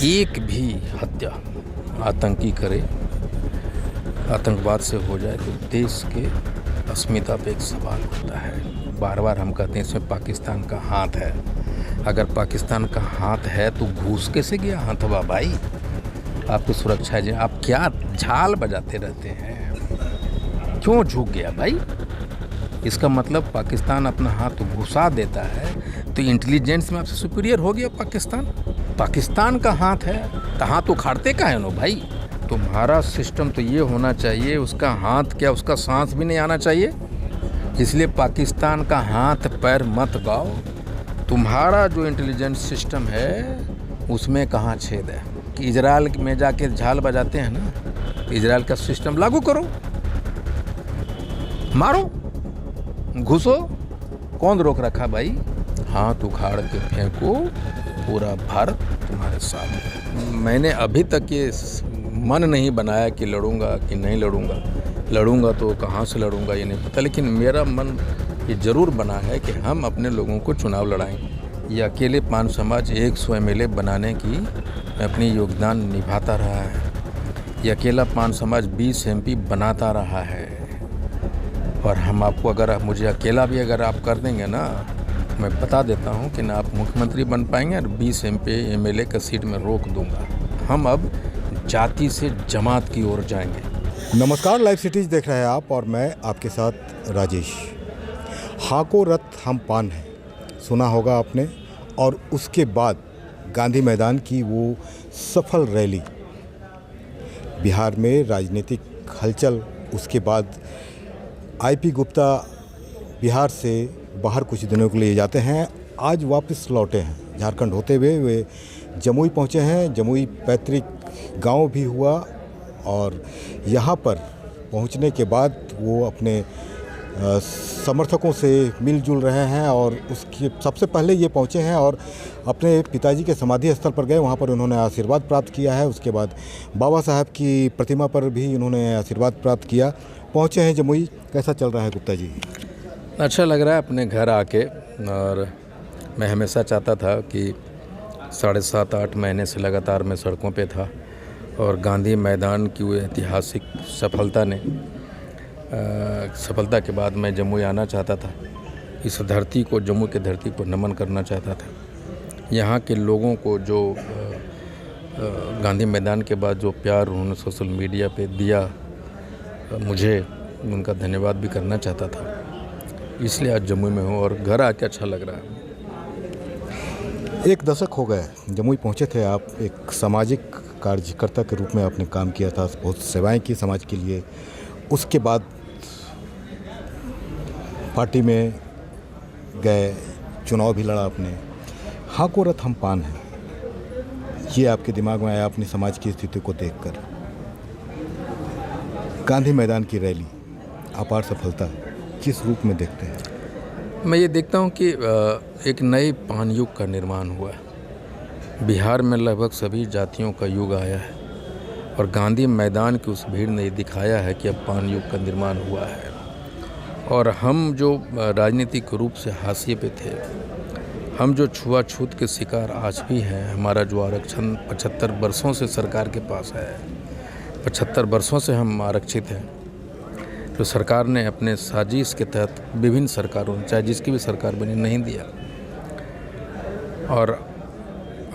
एक भी हत्या आतंकी करे, आतंकवाद से हो जाए तो देश के अस्मिता पे एक सवाल होता है। बार बार हम कहते हैं इसमें पाकिस्तान का हाथ है। अगर पाकिस्तान का हाथ है तो घूस कैसे गया हथवा भाई? आपकी सुरक्षा है, आप क्या झाल बजाते रहते हैं? क्यों झुक गया भाई? इसका मतलब पाकिस्तान अपना हाथ घुसा देता है तो इंटेलिजेंस में आपसे सुपीरियर हो गया पाकिस्तान। पाकिस्तान का हाथ है तो हाथ उखाड़ते का है नो भाई? तुम्हारा सिस्टम तो ये होना चाहिए, उसका हाथ क्या उसका सांस भी नहीं आना चाहिए। इसलिए पाकिस्तान का हाथ पैर मत गाओ। तुम्हारा जो इंटेलिजेंस सिस्टम है उसमें कहाँ छेद है कि इजराइल में जाके झाल बजाते हैं ना, तो इजराइल का सिस्टम लागू करो, मारो, घुसो। कौन रोक रखा भाई? हाथ उखाड़ के फेंको, पूरा भारत तुम्हारे साथ है। मैंने अभी तक ये मन नहीं बनाया कि लड़ूंगा कि नहीं लड़ूंगा। लड़ूंगा तो कहाँ से लड़ूंगा ये नहीं पता, लेकिन मेरा मन ये ज़रूर बना है कि हम अपने लोगों को चुनाव लड़ाएंगे। ये अकेले पान समाज 100 MLA बनाने की अपनी योगदान निभाता रहा है। ये अकेला पान समाज 20 MP बनाता रहा है। और हम आपको अगर मुझे अकेला भी अगर आप कर देंगे ना, मैं बता देता हूं कि ना आप मुख्यमंत्री बन पाएंगे और 20 MLA का सीट में रोक दूंगा। हम अब जाति से जमात की ओर जाएंगे। नमस्कार, लाइव सिटीज देख रहे हैं आप और मैं आपके साथ राजेश। हाको रथ हम पान है, सुना होगा आपने। और उसके बाद गांधी मैदान की वो सफल रैली, बिहार में राजनीतिक हलचल। उसके बाद IP गुप्ता बिहार से बाहर कुछ दिनों के लिए जाते हैं, आज वापस लौटे हैं। झारखंड होते हुए वे जमुई पहुंचे हैं। जमुई पैतृक गांव भी हुआ और यहाँ पर पहुंचने के बाद वो अपने समर्थकों से मिलजुल रहे हैं। और उसके सबसे पहले ये पहुंचे हैं और अपने पिताजी के समाधि स्थल पर गए, वहाँ पर उन्होंने आशीर्वाद प्राप्त किया है। उसके बाद बाबा साहब की प्रतिमा पर भी उन्होंने आशीर्वाद प्राप्त किया। पहुँचे हैं जमुई। कैसा चल रहा है गुप्ता जी? अच्छा लग रहा है अपने घर आके। और मैं हमेशा चाहता था कि 7.5-8 महीने से लगातार मैं सड़कों पे था और गांधी मैदान की वो ऐतिहासिक सफलता के बाद मैं जमुई आना चाहता था। इस धरती को, जम्मू की धरती को नमन करना चाहता था। यहाँ के लोगों को जो गांधी मैदान के बाद जो प्यार उन्होंने सोशल मीडिया पे दिया, मुझे उनका धन्यवाद भी करना चाहता था। इसलिए आज जमुई में हूँ और घर आके अच्छा लग रहा है। 1 दशक हो गए जमुई पहुँचे थे आप। एक सामाजिक कार्यकर्ता के रूप में आपने काम किया था, बहुत सेवाएं की समाज के लिए। उसके बाद पार्टी में गए, चुनाव भी लड़ा आपने। हाको रथ हम पान है, ये आपके दिमाग में आया अपनी समाज की स्थिति को देखकर। गांधी मैदान की रैली अपार सफलता, किस रूप में देखते हैं? मैं ये देखता हूँ कि एक नए पान युग का निर्माण हुआ है। बिहार में लगभग सभी जातियों का युग आया है और गांधी मैदान की उस भीड़ ने दिखाया है कि अब पान युग का निर्माण हुआ है। और हम जो राजनीतिक रूप से हाशिए पे थे, हम जो छुआछूत के शिकार आज भी हैं, हमारा जो आरक्षण 75 वर्षों से सरकार के पास है, 75 वर्षों से हम आरक्षित हैं, तो सरकार ने अपने साजिश के तहत विभिन्न सरकारों ने, चाहे जिसकी भी सरकार बनी, नहीं दिया। और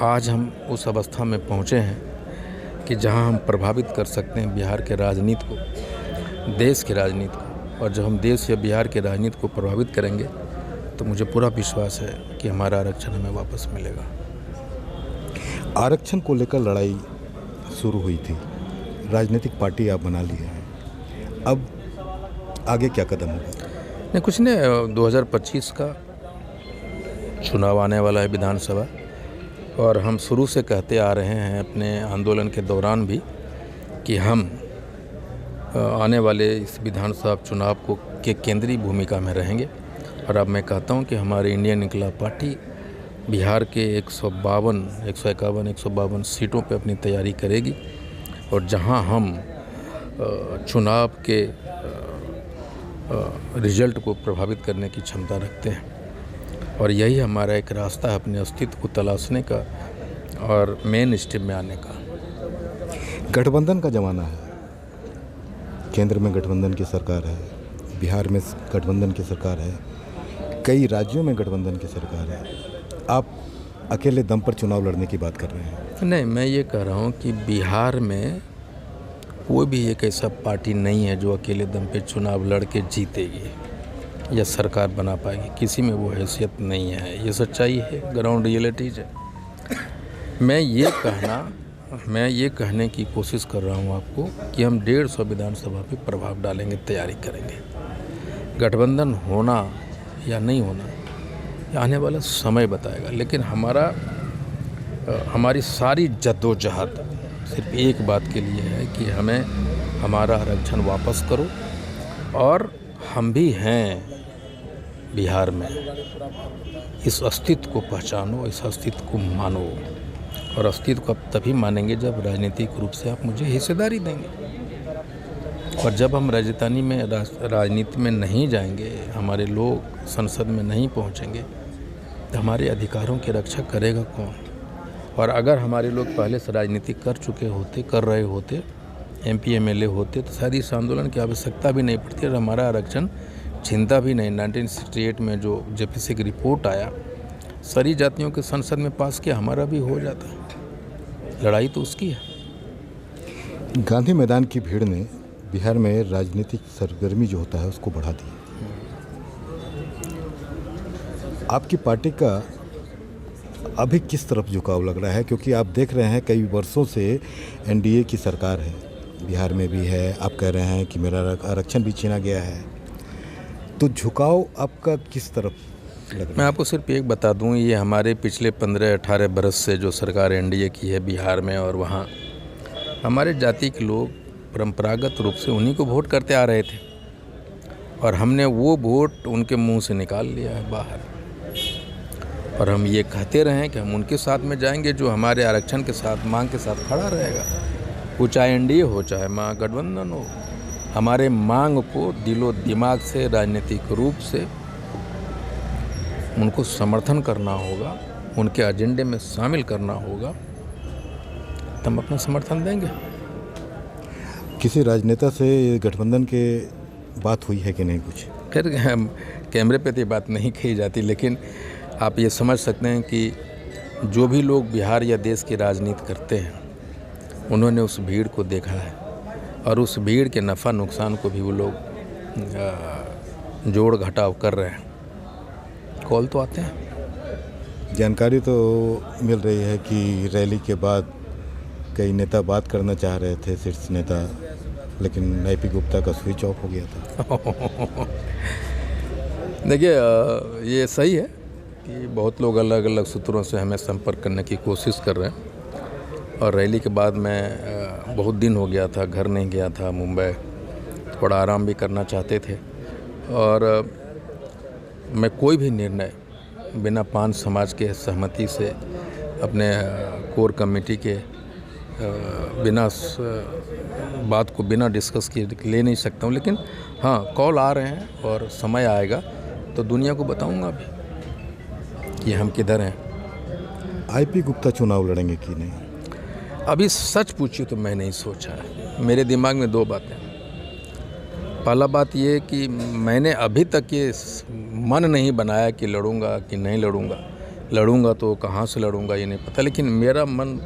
आज हम उस अवस्था में पहुँचे हैं कि जहां हम प्रभावित कर सकते हैं बिहार के राजनीति को, देश की राजनीति को। और जब हम देश या बिहार के राजनीति को प्रभावित करेंगे तो मुझे पूरा विश्वास है कि हमारा आरक्षण हमें वापस मिलेगा। आरक्षण को लेकर लड़ाई शुरू हुई थी, राजनीतिक पार्टी आप बना ली है, अब आगे क्या कदम होगा? नहीं, कुछ नहीं। 2025 का चुनाव आने वाला है विधानसभा, और हम शुरू से कहते आ रहे हैं अपने आंदोलन के दौरान भी कि हम आने वाले इस विधानसभा चुनाव को के केंद्रीय भूमिका में रहेंगे। और अब मैं कहता हूं कि हमारी इंडियन इनकलाब पार्टी बिहार के 151 सीटों पे अपनी तैयारी करेगी। और जहां हम चुनाव के रिजल्ट को प्रभावित करने की क्षमता रखते हैं, और यही हमारा एक रास्ता है अपने अस्तित्व को तलाशने का, और मेन स्ट्रीम में आने का। गठबंधन का ज़माना है, केंद्र में गठबंधन की सरकार है, बिहार में गठबंधन की सरकार है, कई राज्यों में गठबंधन की सरकार है। आप अकेले दम पर चुनाव लड़ने की बात कर रहे हैं? नहीं, मैं ये कह रहा हूँ कि बिहार में कोई भी एक ऐसा पार्टी नहीं है जो अकेले दम पे चुनाव लड़ के जीतेगी या सरकार बना पाएगी। किसी में वो हैसियत नहीं है, ये सच्चाई है, ग्राउंड रियलिटीज़ है। मैं ये कहने की कोशिश कर रहा हूँ आपको कि हम 150 विधानसभा पे प्रभाव डालेंगे, तैयारी करेंगे। गठबंधन होना या नहीं होना ये आने वाला समय बताएगा, लेकिन हमारी सारी जद्दोजहद सिर्फ एक बात के लिए है कि हमें हमारा आरक्षण वापस करो, और हम भी हैं बिहार में। इस अस्तित्व को पहचानो, इस अस्तित्व को मानो, और अस्तित्व को आप तभी मानेंगे जब राजनीतिक रूप से आप मुझे हिस्सेदारी देंगे। और जब हम राजनीति में नहीं जाएंगे, हमारे लोग संसद में नहीं पहुंचेंगे, तो हमारे अधिकारों की रक्षा करेगा कौन? और अगर हमारे लोग पहले से राजनीति कर रहे होते, MP MLA होते, तो शायद इस आंदोलन की आवश्यकता भी नहीं पड़ती और हमारा आरक्षण छिनता भी नहीं। 1968 में जो JPC की रिपोर्ट आया, सारी जातियों के संसद में पास किया, हमारा भी हो जाता। लड़ाई तो उसकी है। गांधी मैदान की भीड़ ने बिहार में राजनीतिक सरगर्मी जो होता है उसको बढ़ा दी। आपकी पार्टी का अभी किस तरफ झुकाव लग रहा है? क्योंकि आप देख रहे हैं कई वर्षों से NDA की सरकार है, बिहार में भी है। आप कह रहे हैं कि मेरा आरक्षण भी छीना गया है, तो झुकाव आपका किस तरफ लग रहा है? मैं आपको सिर्फ एक बता दूं, ये हमारे पिछले 15-18 बरस से जो सरकार NDA की है बिहार में, और वहाँ हमारे जाति के लोग परंपरागत रूप से उन्हीं को वोट करते आ रहे थे, और हमने वो वोट उनके मुंह से निकाल लिया है बाहर। और हम ये कहते रहे कि हम उनके साथ में जाएंगे जो हमारे आरक्षण के साथ, मांग के साथ खड़ा रहेगा। वो चाहे NDA हो, चाहे महागठबंधन हो, हमारे मांग को दिलो दिमाग से, राजनीतिक रूप से उनको समर्थन करना होगा, उनके एजेंडे में शामिल करना होगा, तो हम अपना समर्थन देंगे। किसी राजनेता से गठबंधन के बात हुई है कि नहीं? कुछ खैर कैमरे पे तो बात नहीं कही जाती, लेकिन आप ये समझ सकते हैं कि जो भी लोग बिहार या देश की राजनीति करते हैं, उन्होंने उस भीड़ को देखा है, और उस भीड़ के नफ़ा नुकसान को भी वो लोग जोड़ घटाव कर रहे हैं। कॉल तो आते हैं। जानकारी तो मिल रही है कि रैली के बाद कई नेता बात करना चाह रहे थे, शीर्ष नेता, लेकिन IP गुप्ता का स्विच ऑफ हो गया था। देखिए, ये सही है कि बहुत लोग अलग अलग सूत्रों से हमें संपर्क करने की कोशिश कर रहे हैं, और रैली के बाद मैं बहुत दिन हो गया था, घर नहीं गया था, मुंबई, थोड़ा आराम भी करना चाहते थे। और मैं कोई भी निर्णय बिना पान समाज के सहमति से, अपने कोर कमेटी के बिना बात को बिना डिस्कस किए ले नहीं सकता हूँ। लेकिन हाँ, कॉल आ रहे हैं, और समय आएगा तो दुनिया को बताऊँगा भी कि हम किधर हैं। IP गुप्ता चुनाव लड़ेंगे कि नहीं? अभी सच पूछिए तो मैं नहीं सोचा है। मेरे दिमाग में 2 बातें। पहला बात ये कि मैंने अभी तक ये मन नहीं बनाया कि लड़ूंगा कि नहीं लड़ूंगा। लड़ूंगा तो कहाँ से लड़ूंगा ये नहीं पता, लेकिन मेरा मन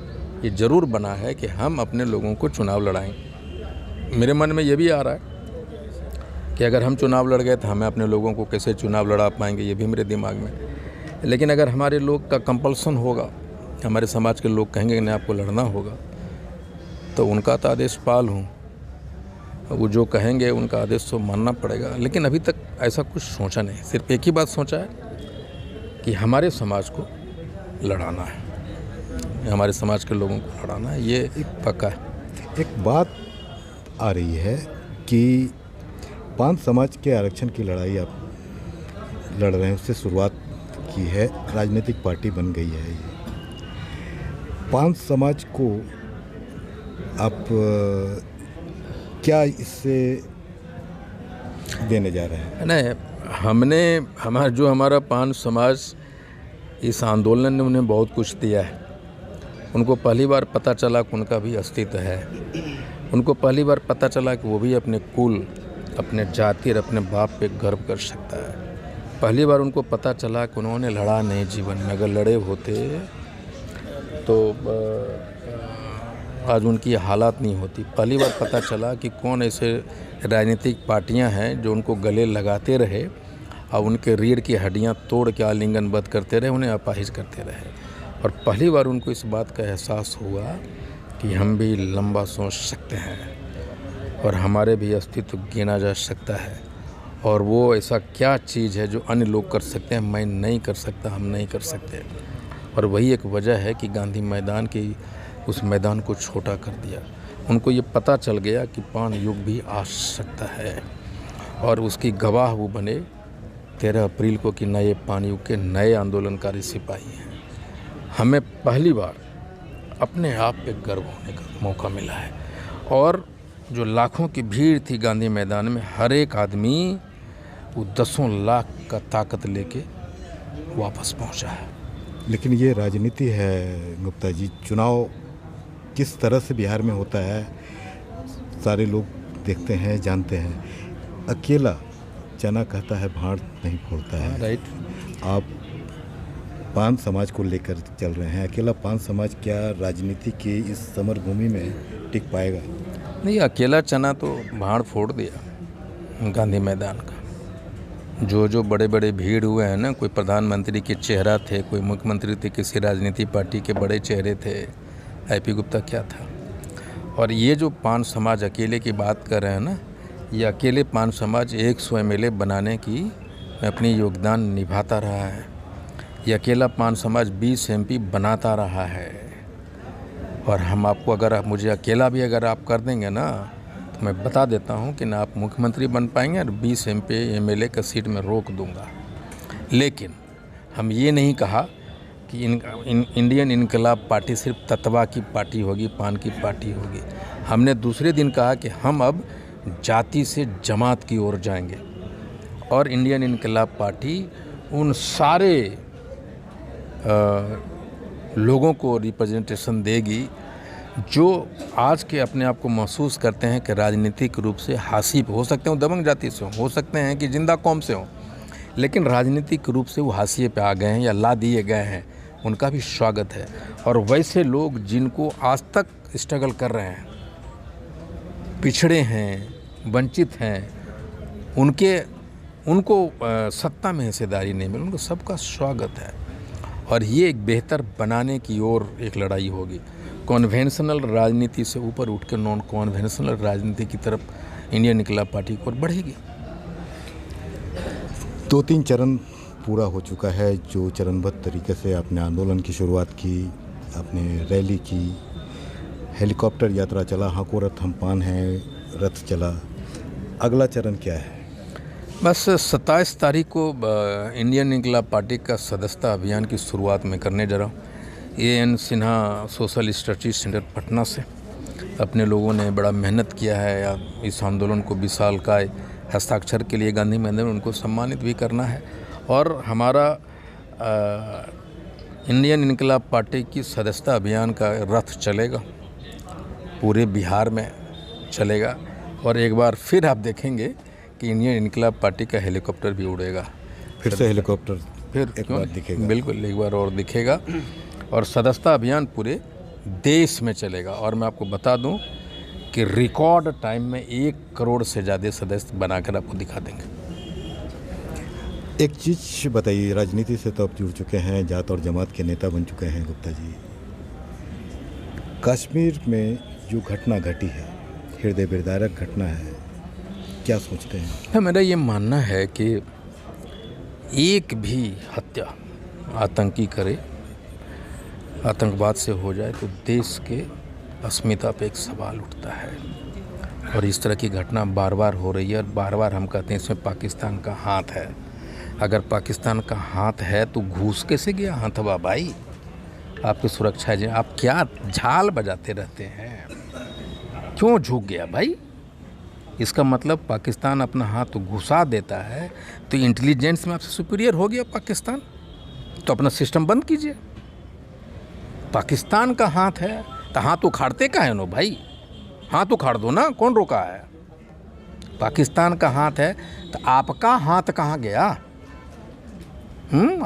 ये ज़रूर बना है कि हम अपने लोगों को चुनाव लड़ाएंगे। मेरे मन में ये भी आ रहा है कि अगर हम चुनाव लड़ गए तो हमें अपने लोगों को कैसे चुनाव लड़ा पाएंगे, ये भी मेरे दिमाग में। लेकिन अगर हमारे लोग का कंपल्सन होगा, हमारे समाज के लोग कहेंगे कि नहीं आपको लड़ना होगा, तो उनका तो आदेश पाल हूँ, वो जो कहेंगे उनका आदेश तो मानना पड़ेगा। लेकिन अभी तक ऐसा कुछ सोचा नहीं, सिर्फ एक ही बात सोचा है कि हमारे समाज को लड़ाना है, हमारे समाज के लोगों को लड़ाना है, ये पक्का है। एक बात आ रही है कि पान समाज के आरक्षण की लड़ाई आप लड़ रहे हैं, उससे शुरुआत की है, राजनीतिक पार्टी बन गई है ये। पान समाज को आप क्या इससे देने जा रहे हैं? नहीं, हमारा पान समाज इस आंदोलन ने उन्हें बहुत कुछ दिया है, उनको पहली बार पता चला कि उनका भी अस्तित्व है। उनको पहली बार पता चला कि वो भी अपने कुल, अपने जाति और अपने बाप पे गर्व कर सकता है। पहली बार उनको पता चला कि उन्होंने लड़ा नहीं जीवन में, अगर लड़े होते तो आज उनकी हालात नहीं होती। पहली बार पता चला कि कौन ऐसे राजनीतिक पार्टियां हैं जो उनको गले लगाते रहे और उनके रीढ़ की हड्डियां तोड़ के आलिंगनबद्ध करते रहे, उन्हें अपाहिज करते रहे। और पहली बार उनको इस बात का एहसास हुआ कि हम भी लंबा सोच सकते हैं और हमारे भी अस्तित्व गिना जा सकता है, और वो ऐसा क्या चीज़ है जो अन्य लोग कर सकते हैं, मैं नहीं कर सकता, हम नहीं कर सकते। और वही एक वजह है कि गांधी मैदान की उस मैदान को छोटा कर दिया। उनको ये पता चल गया कि पान युग भी आ सकता है, और उसकी गवाह वो बने 13 अप्रैल को कि नए पान युग के नए आंदोलनकारी सिपाही हैं। हमें पहली बार अपने आप पे गर्व होने का मौका मिला है। और जो लाखों की भीड़ थी गांधी मैदान में, हर एक आदमी वो 10 लाख का ताकत लेके वापस पहुंचा है। लेकिन ये राजनीति है गुप्ता जी, चुनाव किस तरह से बिहार में होता है सारे लोग देखते हैं, जानते हैं। अकेला चना कहता है भाड़ नहीं फोड़ता है। राइट। आप पान समाज को लेकर चल रहे हैं, अकेला पान समाज क्या राजनीति की इस समर भूमि में टिक पाएगा? नहीं, अकेला चना तो भाड़ फोड़ दिया गांधी मैदान का। जो बड़े बड़े भीड़ हुए हैं ना, कोई प्रधानमंत्री के चेहरा थे, कोई मुख्यमंत्री थे, किसी राजनीति पार्टी के बड़े चेहरे थे, आईपी गुप्ता क्या था। और ये जो पान समाज अकेले की बात कर रहे हैं ना, ये अकेले पान समाज 100 MLA बनाने की अपनी योगदान निभाता रहा है। ये अकेला पान समाज 20 MP बनाता रहा है। और हम आपको, अगर आप मुझे अकेला भी अगर आप कर देंगे ना, तो मैं बता देता हूँ कि ना आप मुख्यमंत्री बन पाएंगे और 20 MP MLA का सीट में रोक दूंगा। लेकिन हम ये नहीं कहा कि इंडियन इनकलाब पार्टी सिर्फ तत्वा की पार्टी होगी, पान की पार्टी होगी। हमने दूसरे दिन कहा कि हम अब जाति से जमात की ओर जाएंगे, और इंडियन इनकलाब पार्टी उन सारे लोगों को रिप्रेजेंटेशन देगी जो आज के अपने आप को महसूस करते हैं कि राजनीतिक रूप से हाशिए पे हो सकते हो, दबंग जाति से हो सकते हैं कि जिंदा कौम से हो, लेकिन राजनीतिक रूप से वो हाशिए पे आ गए हैं या ला दिए गए हैं, उनका भी स्वागत है। और वैसे लोग जिनको आज तक स्ट्रगल कर रहे हैं, पिछड़े हैं, वंचित हैं, उनको सत्ता में हिस्सेदारी नहीं मिली, उनको सबका स्वागत है। और ये एक बेहतर बनाने की ओर एक लड़ाई होगी। कॉन्वेंशनल राजनीति से ऊपर उठ कर नॉन कॉन्वेंशनल राजनीति की तरफ इंडियन इनकलाब पार्टी की ओर बढ़ेगी। 2-3 चरण पूरा हो चुका है। जो चरणबद्ध तरीके से आपने आंदोलन की शुरुआत की, आपने रैली की, हेलीकॉप्टर यात्रा चला, हाको रथ हम पान है, रथ चला, अगला चरण क्या है? बस 27 तारीख को इंडियन इनकलाब पार्टी का सदस्यता अभियान की शुरुआत में करने जा रहा हूँ। AN Sinha social studies centre Patna से अपने लोगों ने बड़ा मेहनत किया है इस आंदोलन को विशालकाय हस्ताक्षर के लिए गांधी मैदान में उनको सम्मानित भी करना है। और हमारा इंडियन इनकलाब पार्टी की सदस्यता अभियान का रथ चलेगा, पूरे बिहार में चलेगा। और एक बार फिर आप देखेंगे कि इंडियन इनकलाब पार्टी का हेलीकॉप्टर भी उड़ेगा। फिर से हेलीकॉप्टर फिर एक बार दिखेगा? बिल्कुल, एक बार और दिखेगा। और सदस्यता अभियान पूरे देश में चलेगा। और मैं आपको बता दूं कि रिकॉर्ड टाइम में 1 करोड़ से ज़्यादा सदस्य बनाकर आपको दिखा देंगे। एक चीज़ बताइए, राजनीति से तो आप जुड़ चुके हैं, जात और जमात के नेता बन चुके हैं गुप्ता जी। कश्मीर में जो घटना घटी है, हृदय विदारक घटना है, क्या सोचते हैं? मेरा ये मानना है कि एक भी हत्या आतंकी करे, आतंकवाद से हो जाए तो देश के अस्मिता पे एक सवाल उठता है। और इस तरह की घटना बार बार हो रही है, और बार बार हम कहते हैं इसमें पाकिस्तान का हाथ है। अगर पाकिस्तान का हाथ है तो घूस कैसे गया हथवा भाई? आपकी सुरक्षा है, आप क्या झाल बजाते रहते हैं? क्यों झुक गया भाई? इसका मतलब पाकिस्तान अपना हाथ घुसा देता है तो इंटेलिजेंस में आपसे सुपीरियर हो गया पाकिस्तान, तो अपना सिस्टम बंद कीजिए। पाकिस्तान का हाथ है तो हाथ उखाड़ते का है नो भाई, हाथ उखाड़ दो ना, कौन रोका है। पाकिस्तान का हाथ है तो आपका हाथ कहाँ गया?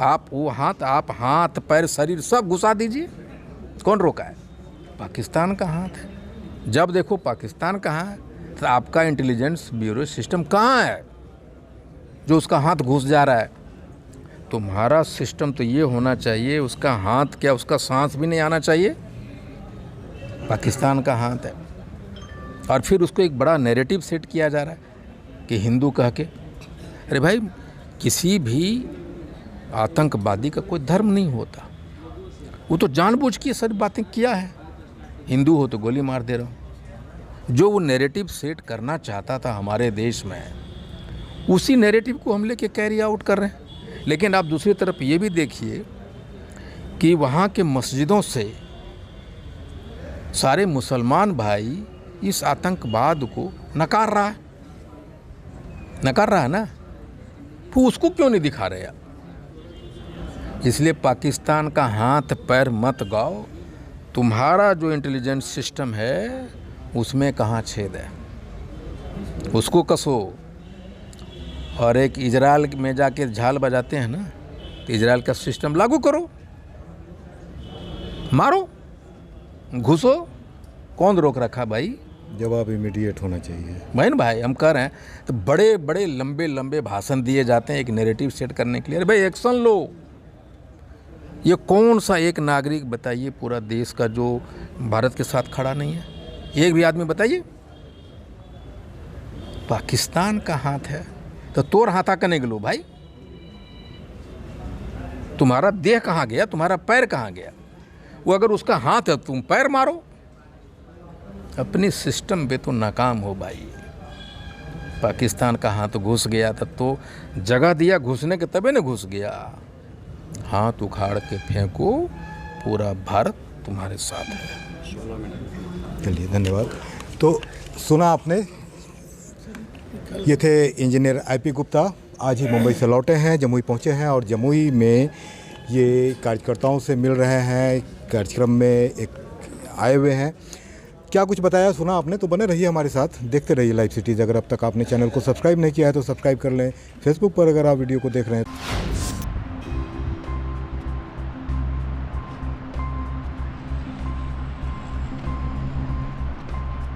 आप वो हाथ, आप हाथ पैर शरीर सब घुसा दीजिए, कौन रोका है? पाकिस्तान का हाथ है। जब देखो पाकिस्तान कहाँ है तो आपका इंटेलिजेंस ब्यूरो सिस्टम कहाँ है जो उसका हाथ घुस जा रहा है? तुम्हारा सिस्टम तो ये होना चाहिए, उसका हाथ क्या, उसका सांस भी नहीं आना चाहिए। पाकिस्तान का हाथ है और फिर उसको एक बड़ा नैरेटिव सेट किया जा रहा है कि हिंदू कह के। अरे भाई, किसी भी आतंकवादी का कोई धर्म नहीं होता, वो तो जानबूझ के सारी बातें किया है। हिंदू हो तो गोली मार दे रहा हूँ। जो वो नैरेटिव सेट करना चाहता था हमारे देश में, उसी नैरेटिव को हम लेके कैरी आउट कर रहे हैं। लेकिन आप दूसरी तरफ ये भी देखिए कि वहाँ के मस्जिदों से सारे मुसलमान भाई इस आतंकवाद को नकार रहा है ना, तो उसको क्यों नहीं दिखा रहे आप? इसलिए पाकिस्तान का हाथ पैर मत गाओ। तुम्हारा जो इंटेलिजेंस सिस्टम है उसमें कहाँ छेद है, उसको कसो। और एक इजराइल में जाके झाल बजाते हैं ना, तो इजराइल का सिस्टम लागू करो, मारो, घुसो, कौन रोक रखा भाई? जवाब इमीडिएट होना चाहिए। भाई हम कह रहे हैं तो बड़े बड़े लंबे लंबे भाषण दिए जाते हैं एक नैरेटिव सेट करने के लिए। अरे भाई एक्शन लो। ये कौन सा एक नागरिक बताइए पूरा देश का जो भारत के साथ खड़ा नहीं है? एक भी आदमी बताइए। पाकिस्तान का हाथ है तो तोर हाथा का नहीं गलो भाई। तुम्हारा देह कहाँ गया, तुम्हारा पैर कहाँ गया? वो अगर उसका हाथ है तुम पैर मारो। अपनी सिस्टम पे तो नाकाम हो भाई। पाकिस्तान का हाथ घुस गया तब तो जगह दिया घुसने के, तबे न घुस गया। हाथ उखाड़ के फेंको, पूरा भारत तुम्हारे साथ है। चलिए, धन्यवाद। तो सुना आपने, ये थे इंजीनियर आईपी गुप्ता। आज ही मुंबई से लौटे हैं, जमुई पहुंचे हैं और जमुई में ये कार्यकर्ताओं से मिल रहे हैं, कार्यक्रम में एक आए हुए हैं। क्या कुछ बताया सुना आपने, तो बने रहिए हमारे साथ, देखते रहिए लाइव सिटीज़। अगर अब तक आपने चैनल को सब्सक्राइब नहीं किया है तो सब्सक्राइब कर लें। फेसबुक पर अगर आप वीडियो को देख रहे हैं